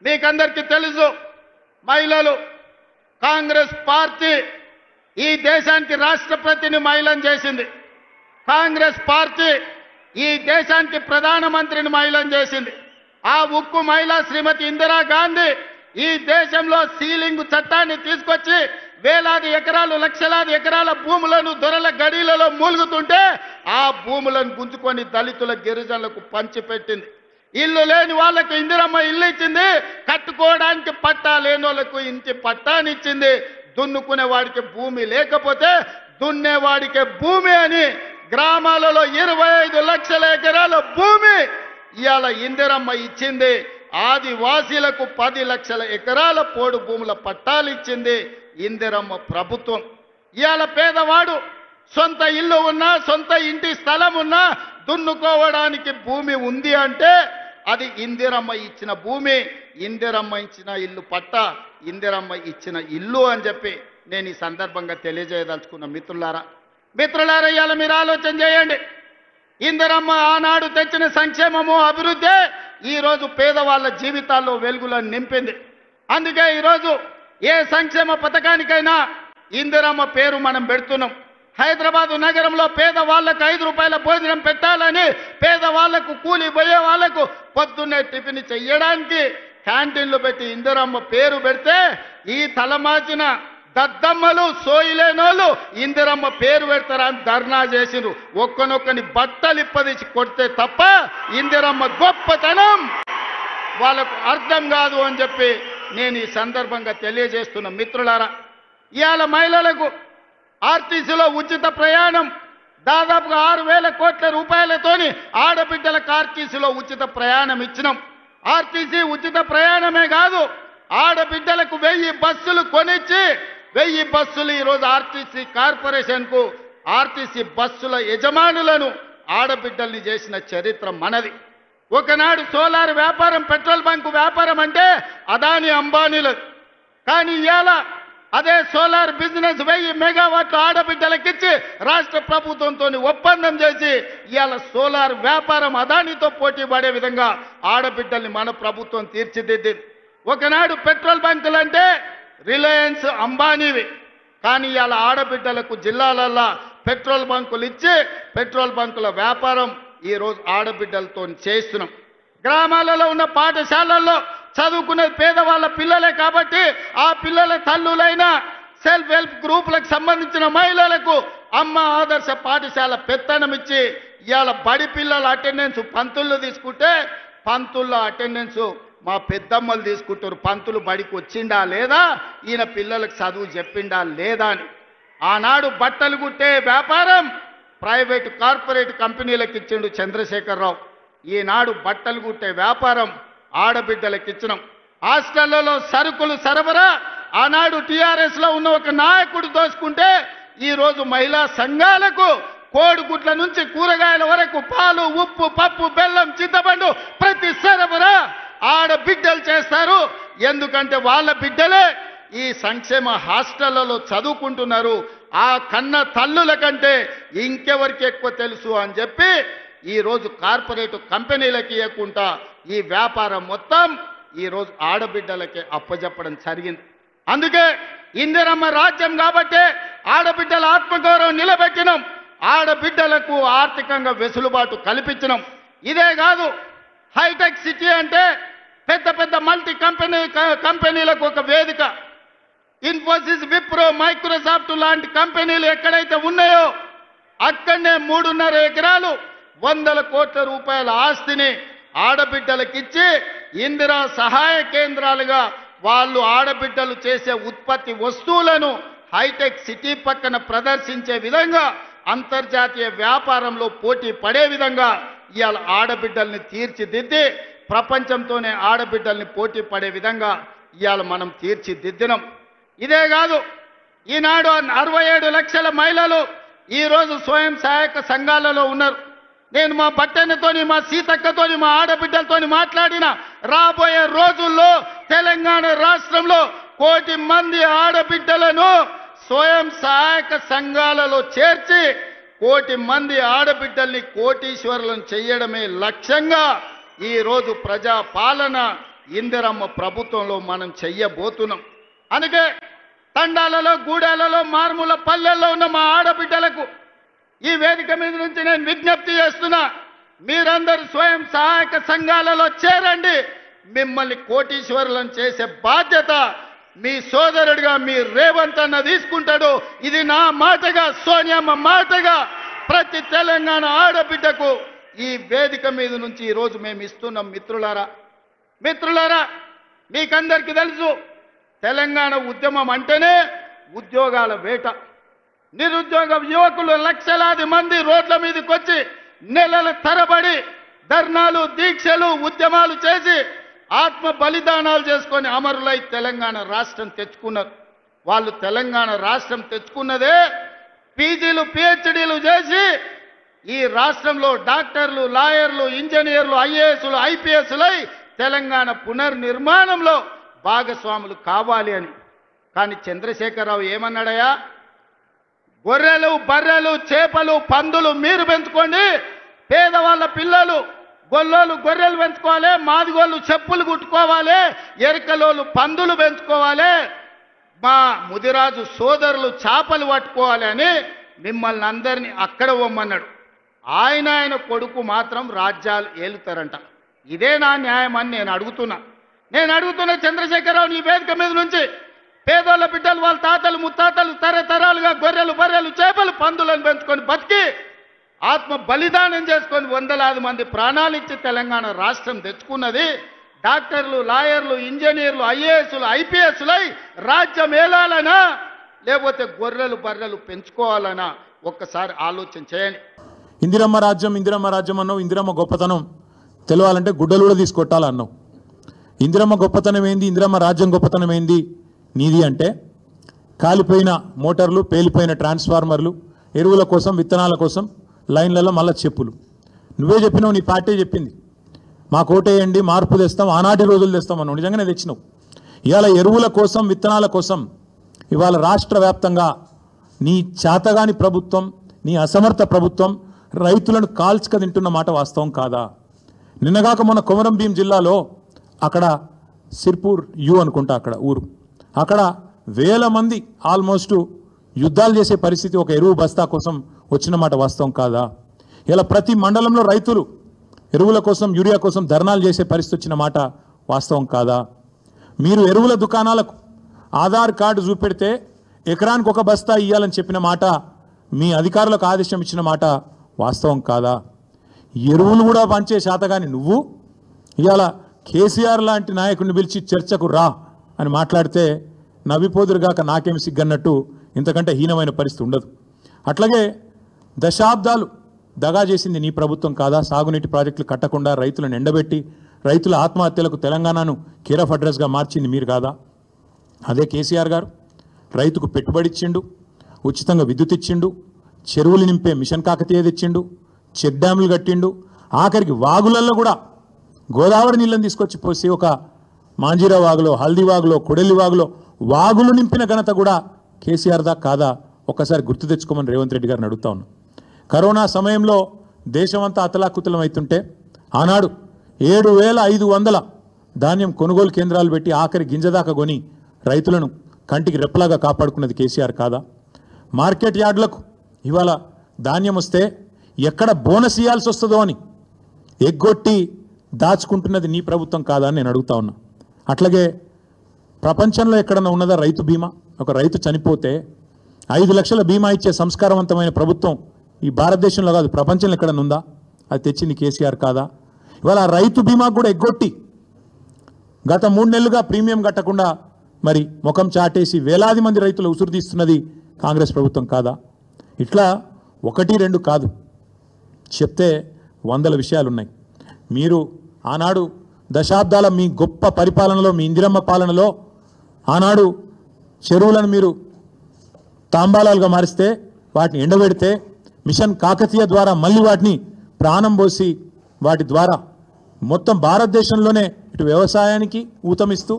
మీకందరికీ తెలుసు, మహిళలు కాంగ్రెస్ పార్టీ ఈ దేశానికి రాష్ట్రపతిని మహిళను చేసింది. కాంగ్రెస్ పార్టీ ఈ దేశానికి ప్రధానమంత్రిని మహిళను చేసింది. ఆ ఉక్కు మహిళ శ్రీమతి ఇందిరాగాంధీ ఈ దేశంలో సీలింగ్ చట్టాన్ని తీసుకొచ్చి వేలాది ఎకరాలు లక్షలాది ఎకరాల భూములను దొరల గడిలలో మూలుగుతుంటే ఆ భూములను గుంజుకొని దళితుల గిరిజనులకు పంచిపెట్టింది. ఇల్లు లేని వాళ్ళకి ఇందిరమ్మ ఇల్లు ఇచ్చింది, కట్టుకోవడానికి పట్టా లేని వాళ్ళకు ఇంటి పట్టానిచ్చింది. దున్నుకునే వాడికి భూమి లేకపోతే దున్నేవాడికి భూమి అని గ్రామాలలో 25 లక్షల ఎకరాల భూమి ఇవాళ ఇందిరమ్మ ఇచ్చింది. ఆదివాసీలకు 10 లక్షల ఎకరాల పోడు భూముల పట్టాలు ఇచ్చింది ఇందిరమ్మ ప్రభుత్వం. ఇవాళ పేదవాడు సొంత ఇల్లు ఉన్నా సొంత ఇంటి స్థలం ఉన్నా దున్నుకోవడానికి భూమి ఉంది అంటే అది ఇందిరమ్మ ఇచ్చిన భూమి, ఇందిరమ్మ ఇచ్చిన ఇల్లు పట్ట, ఇందిరమ్మ ఇచ్చిన ఇల్లు అని చెప్పి నేను ఈ సందర్భంగా తెలియజేయదలుచుకున్న మిత్రులారా, ఇవాళ మీరు ఆలోచన చేయండి. ఇందిరమ్మ ఆనాడు తెచ్చిన సంక్షేమము అభివృద్ధి ఈరోజు పేదవాళ్ళ జీవితాల్లో వెలుగులను నింపింది. అందుకే ఈరోజు ఏ సంక్షేమ పథకానికైనా ఇందిరమ్మ పేరు మనం పెడుతున్నాం. హైదరాబాద్ నగరంలో పేదవాళ్లకు 5 రూపాయల భోజనం పెట్టాలని, పేదవాళ్లకు కూలి పోయే వాళ్లకు పొద్దున్నే టిఫిన్ చెయ్యడానికి క్యాంటీన్లు పెట్టి ఇందిరమ్మ పేరు పెడితే ఈ తలమాచిన దద్దమ్మలు సోయిలేనోళ్ళు ఇందిరమ్మ పేరు పెడతారా అని ధర్నా చేసిరు. ఒక్కనొక్కని బట్టలు ఇప్పదీసి కొడితే తప్ప ఇందిరమ్మ గొప్పతనం వాళ్ళకు అర్థం కాదు అని చెప్పి నేను ఈ సందర్భంగా తెలియజేస్తున్న మిత్రులారా, ఇవాళ మహిళలకు ఆర్టీసీలో ఉచిత ప్రయాణం దాదాపుగా 6,000 కోట్ల రూపాయలతోని ఆడబిడ్డలకు ఆర్టీసీలో ఉచిత ప్రయాణం ఇచ్చినాం. ఆర్టీసీ ఉచిత ప్రయాణమే కాదు, ఆడబిడ్డలకు 1000 బస్సులు కొనిచ్చి 1000 బస్సులు ఈరోజు ఆర్టీసీ కార్పొరేషన్కు ఆర్టీసీ బస్సుల యజమానులను ఆడబిడ్డల్ని చేసిన చరిత్ర మనది. ఒకనాడు సోలార్ వ్యాపారం, పెట్రోల్ బంకు వ్యాపారం అంటే అదాని అంబానీలది. కానీ ఇవాళ అదే సోలార్ బిజినెస్ 1000 మెగావాట్లు ఆడబిడ్డలకిచ్చి రాష్ట్ర ప్రభుత్వంతో ఒప్పందం చేసి ఇవాళ సోలార్ వ్యాపారం అదానితో పోటీ పడే విధంగా ఆడబిడ్డల్ని మన ప్రభుత్వం తీర్చిదిద్దింది. ఒకనాడు పెట్రోల్ బంకులు అంటే రిలయన్స్ అంబానీవి, కానీ ఇవాళ ఆడబిడ్డలకు జిల్లాలల్లో పెట్రోల్ బంకులు ఇచ్చి పెట్రోల్ బంకుల వ్యాపారం ఈరోజు ఆడబిడ్డలతో చేస్తున్నాం. గ్రామాలలో ఉన్న పాఠశాలల్లో చదువుకునే పేదవాళ్ళ పిల్లలే కాబట్టి ఆ పిల్లల తల్లులైన సెల్ఫ్ హెల్ప్ గ్రూపులకు సంబంధించిన మహిళలకు అమ్మ ఆదర్శ పాఠశాల పెత్తనం ఇచ్చి ఇవాళ బడి పిల్లల అటెండెన్స్ పంతులు తీసుకుంటే పంతుల అటెండెన్స్ మా పెద్దమ్మలు తీసుకుంటారు. పంతులు బడికి వచ్చిండా లేదా, ఈయన పిల్లలకు చదువు చెప్పిండా లేదా అని. ఆనాడు బట్టలు కుట్టే వ్యాపారం ప్రైవేటు కార్పొరేట్ కంపెనీలకు ఇచ్చిండు చంద్రశేఖరరావు. ఈనాడు బట్టలు కుట్టే వ్యాపారం ఆడబిడ్డలకు ఇచ్చినాం. హాస్టళ్లలో సరుకులు సరఫరా ఆనాడు టీఆర్ఎస్లో ఉన్న ఒక నాయకుడు దోసుకుంటే ఈరోజు మహిళా సంఘాలకు కోడిగుడ్ల నుంచి కూరగాయల వరకు పాలు, ఉప్పు, పప్పు, బెల్లం, చింతపండు ప్రతి సరఫరా ఆడబిడ్డలు చేస్తారు. ఎందుకంటే వాళ్ళ బిడ్డలే ఈ సంక్షేమ హాస్టళ్లలో చదువుకుంటున్నారు. ఆ కన్న తల్లుల కంటే ఇంకెవరికి ఎక్కువ తెలుసు అని చెప్పి ఈరోజు కార్పొరేట్ కంపెనీలకి ఇవ్వకుండా ఈ వ్యాపారం మొత్తం ఈరోజు ఆడబిడ్డలకే అప్పజెప్పడం జరిగింది. అందుకే ఇందిరమ్మ రాజ్యం కాబట్టి ఆడబిడ్డల ఆత్మగౌరవం నిలబెట్టినాం, ఆడబిడ్డలకు ఆర్థికంగా వెసులుబాటు కల్పించినాం. ఇదే కాదు, హైటెక్ సిటీ అంటే పెద్ద పెద్ద మల్టీ కంపెనీలకు ఒక వేదిక. ఇన్ఫోసిస్, విప్రో, మైక్రోసాఫ్ట్ లాంటి కంపెనీలు ఎక్కడైతే ఉన్నాయో అక్కడనే 3.5 ఎకరాలు 100 కోట్ల రూపాయల ఆస్తిని ఆడబిడ్డలకిచ్చి ఇందిరా సహాయ కేంద్రాలుగా వాళ్ళు ఆడబిడ్డలు చేసే ఉత్పత్తి వస్తువులను హైటెక్ సిటీ పక్కన ప్రదర్శించే విధంగా అంతర్జాతీయ వ్యాపారంలో పోటీ పడే విధంగా ఇవాళ ఆడబిడ్డల్ని తీర్చిదిద్ది ప్రపంచంతోనే ఆడబిడ్డల్ని పోటీ పడే విధంగా ఇవాళ మనం తీర్చిదిద్దినాం. ఇదే కాదు, ఈనాడు 67 లక్షల మహిళలు ఈరోజు స్వయం సహాయక సంఘాలలో ఉన్నారు. నేను మా బట్టన్నతోని, మా సీతక్కతోని, మా ఆడబిడ్డలతోని మాట్లాడిన రాబోయే రోజుల్లో తెలంగాణ రాష్ట్రంలో 1 కోటి మంది ఆడబిడ్డలను స్వయం సహాయక సంఘాలలో చేర్చి 1 కోటి మంది ఆడబిడ్డల్ని కోటీశ్వరులను చేయడమే లక్ష్యంగా ఈరోజు ప్రజా పాలన ఇందిరమ్మ ప్రభుత్వంలో మనం చెయ్యబోతున్నాం. అందుకే తండాలలో, గూడాలలో, మారుమూల పల్లెల్లో ఉన్న మా ఆడబిడ్డలకు ఈ వేదిక మీద నుంచి నేను విజ్ఞప్తి చేస్తున్నా, మీరందరూ స్వయం సహాయక సంఘాలలో చేరండి. మిమ్మల్ని కోటీశ్వరులను చేసే బాధ్యత మీ సోదరుడిగా మీ రేవంత్ అన్న తీసుకుంటాడు. ఇది నా మాటగా, సోనియమ్మ మాటగా ప్రతి తెలంగాణ ఆడబిడ్డకు ఈ వేదిక మీద నుంచి ఈరోజు మేము ఇస్తున్నాం. మిత్రులారా, మీకందరికీ తెలుసు, తెలంగాణ ఉద్యమం అంటేనే ఉద్యోగాల వేట. నిరుద్యోగ యువకులు లక్షలాది మంది రోడ్ల మీదకి వచ్చి నెలల తరబడి ధర్నాలు, దీక్షలు, ఉద్యమాలు చేసి ఆత్మ బలిదానాలు చేసుకొని అమరులై తెలంగాణ రాష్ట్రం తెచ్చుకున్నారు. వాళ్ళు తెలంగాణ రాష్ట్రం తెచ్చుకున్నదే పీజీలు, పిహెచ్డీలు చేసి ఈ రాష్ట్రంలో డాక్టర్లు, లాయర్లు, ఇంజనీర్లు, ఐఏఎస్లు, ఐపీఎస్లై తెలంగాణ పునర్నిర్మాణంలో భాగస్వాములు కావాలి అని. కానీ చంద్రశేఖరరావు ఏమన్నాడయా? గొర్రెలు, బర్రెలు, చేపలు, పందులు మీరు పెంచుకోండి, పేదవాళ్ళ పిల్లలు గొల్లోళ్ళు గొర్రెలు పెంచుకోవాలి, మాదిగోళ్ళు చెప్పులు కుట్టుకోవాలి, ఎరకలోళ్ళు పందులు పెంచుకోవాలి, మా ముదిరాజు సోదరులు చేపలు పట్టుకోవాలి అని మిమ్మల్ని అందరినీ అక్కడ పొమ్మన్నాడు. ఆయన కొడుకు మాత్రం రాజ్యాలు ఏలుతారంట. ఇదే నా న్యాయం అని నేను అడుగుతున్నా చంద్రశేఖరరావు ఈ వేదిక మీద నుంచి. పేదోళ్ళ బిడ్డలు, వాళ్ళ తాతలు ముత్తాతలు తరతరాలుగా గొర్రెలు, బర్రెలు, చేపలు, పందులను పెంచుకొని బతికి ఆత్మ బలిదానం చేసుకొని వందలాది మంది ప్రాణాలు ఇచ్చి తెలంగాణ రాష్ట్రం తెచ్చుకున్నది. డాక్టర్లు, లాయర్లు, ఇంజనీర్లు, ఐఏఎస్లు, ఐపీఎస్లై రాజ్యం ఏలాలనా లేకపోతే గొర్రెలు, బర్రెలు పెంచుకోవాలనా ఒక్కసారి ఆలోచన చేయండి. ఇందిరమ్మ రాజ్యం అన్నావు. ఇందిరమ్మ గొప్పతనం తెలవాలంటే గుడ్డలు కూడా తీసుకొట్టాలన్నావు. ఇందిరమ్మ గొప్పతనం ఏంది, ఇందిరమ్మ రాజ్యం గొప్పతనం ఏంది నీది అంటే కాలిపోయిన మోటార్లు, పేలిపోయిన ట్రాన్స్ఫార్మర్లు, ఎరువుల కోసం, విత్తనాల కోసం లైన్లలో మళ్ళా చెప్పులు. నువ్వే చెప్పినావు, నీ పార్టీ చెప్పింది, మా కోటేయండి, మార్పు తెస్తాం, ఆనాటి రోజులు తెస్తాం అన్నావు. నిజంగానే తెచ్చినావు. ఇవాళ ఎరువుల కోసం, విత్తనాల కోసం ఇవాళ రాష్ట్ర వ్యాప్తంగా నీ చేతగాని ప్రభుత్వం, నీ అసమర్థ ప్రభుత్వం రైతులను కాల్చుక తింటున్న మాట వాస్తవం కాదా? నిన్నగాక మొన్న కొమరం భీం జిల్లాలో అక్కడ సిర్పూర్ అనుకుంటా అక్కడ ఊరు, అక్కడ వేల మంది ఆల్మోస్ట్ యుద్ధాలు చేసే పరిస్థితి ఒక ఎరువు బస్తా కోసం వచ్చిన మాట వాస్తవం కాదా? ఇలా ప్రతి మండలంలో రైతులు ఎరువుల కోసం, యూరియా కోసం ధర్నాలు చేసే పరిస్థితి వచ్చిన మాట వాస్తవం కాదా? మీరు ఎరువుల దుకాణాలకు ఆధార్ కార్డు చూపెడితే ఎకరానికి ఒక బస్తా ఇవ్వాలని చెప్పిన మాట, మీ అధికారులకు ఆదేశం ఇచ్చిన మాట వాస్తవం కాదా? ఎరువులు కూడా పంచే శాతగాని నువ్వు ఇవాళ కేసీఆర్ లాంటి నాయకుడిని పిలిచి చర్చకు రా అని మాట్లాడితే నవ్విపోదురుగాక నాకేమి సిగ్గన్నట్టు ఇంతకంటే హీనమైన పరిస్థితి ఉండదు. అట్లాగే దశాబ్దాలు దగా చేసింది నీ ప్రభుత్వం కాదా? సాగునీటి ప్రాజెక్టులు కట్టకుండా రైతులను ఎండబెట్టి రైతుల ఆత్మహత్యలకు తెలంగాణను కేర్ ఆఫ్ అడ్రస్గా మార్చింది మీరు కాదా? అదే కేసీఆర్ గారు రైతుకు పెట్టుబడి ఇచ్చిండు, ఉచితంగా విద్యుత్ ఇచ్చిండు, చెరువులు నింపే మిషన్ కాకతీయ తెచ్చిండు, చెక్ డ్యాములు కట్టిండు, ఆఖరికి వాగులలో కూడా గోదావరి నీళ్ళని తీసుకొచ్చి పోసి ఒక మాంజీరా వాగులో, హల్దీ వాగులో, కొడెల్లి వాగులో వాగులు నింపిన ఘనత కూడా కేసీఆర్ దా కాదా? ఒక్కసారి గుర్తు తెచ్చుకోమని రేవంత్ రెడ్డి గారిని అడుగుతా ఉన్నాం. కరోనా సమయంలో దేశమంతా అతలాకుతలం అవుతుంటే ఆనాడు 7,500 ధాన్యం కొనుగోలు కేంద్రాలు పెట్టి ఆఖరి గింజదాకా కొని రైతులను కంటికి రెప్పలాగా కాపాడుకున్నది కేసీఆర్ కాదా? మార్కెట్ యార్డులకు ఇవాళ ధాన్యం వస్తే ఎక్కడ బోనస్ ఇవ్వాల్సి వస్తుందో అని ఎగ్గొట్టి దాచుకుంటున్నది నీ ప్రభుత్వం కాదా అని నేను అడుగుతా ఉన్నా. అట్లాగే ప్రపంచంలో ఎక్కడన్నా ఉన్నదా రైతు బీమా? ఒక రైతు చనిపోతే 5 లక్షల బీమా ఇచ్చే సంస్కారవంతమైన ప్రభుత్వం ఈ భారతదేశంలో కాదు ప్రపంచంలో ఎక్కడన్నా ఉందా? అది తెచ్చింది కేసీఆర్ కాదా? ఇవాళ రైతు బీమా కూడా ఎగ్గొట్టి గత 3 నెలలుగా ప్రీమియం కట్టకుండా మరి ముఖం చాటేసి వేలాది మంది రైతులు ఉసురు తీస్తున్నది కాంగ్రెస్ ప్రభుత్వం కాదా? ఇట్లా 1, 2 కాదు, చెప్తే 100 విషయాలు ఉన్నాయి. మీరు ఆనాడు దశాబ్దాల మీ గొప్ప పరిపాలనలో, మీ ఇందిరమ్మ పాలనలో ఆనాడు చెరువులను మీరు తాంబాలాలుగా మారిస్తే, వాటిని ఎండబెడితే, మిషన్ కాకతీయ ద్వారా మళ్ళీ వాటిని ప్రాణం పోసి వాటి ద్వారా మొత్తం భారతదేశంలోనే ఇటు వ్యవసాయానికి ఊతమిస్తూ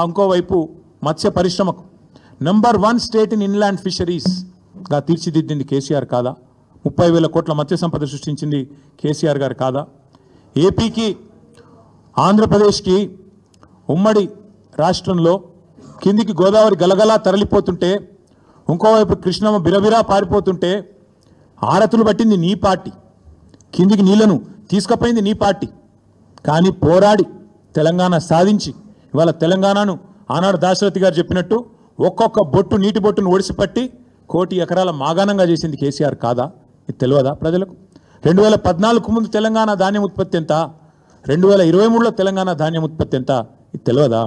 ఇంకోవైపు మత్స్య పరిశ్రమకు నంబర్ 1 స్టేట్ ఇన్ ఇన్లాండ్ ఫిషరీస్గా తీర్చిదిద్దింది కేసీఆర్ కాదా? 30,000 కోట్ల మత్స్య సంపద సృష్టించింది కేసీఆర్ గారు కాదా? ఏపీకి, ఆంధ్రప్రదేశ్కి ఉమ్మడి రాష్ట్రంలో కిందికి గోదావరి గలగలా తరలిపోతుంటే, ఇంకోవైపు కృష్ణమ్మ బిరబిరా పారిపోతుంటే ఆరతులు పట్టింది నీ పార్టీ, కిందికి నీళ్లను తీసుకుపోయింది నీ పార్టీ. కానీ పోరాడి తెలంగాణ సాధించి ఇవాళ తెలంగాణను ఆనాడు దాశరథి గారు చెప్పినట్టు ఒక్కొక్క బొట్టు నీటి బొట్టును ఒడిసిపట్టి 1 కోటి ఎకరాల మాగాణంగా చేసింది కేసీఆర్ కాదా? ఇది తెలియదా ప్రజలకు? 2014కు ముందు తెలంగాణ ధాన్యం ఉత్పత్తి ఎంత, 2023లో తెలంగాణ ధాన్యం ఉత్పత్తి ఎంత, ఇది తెలియదా?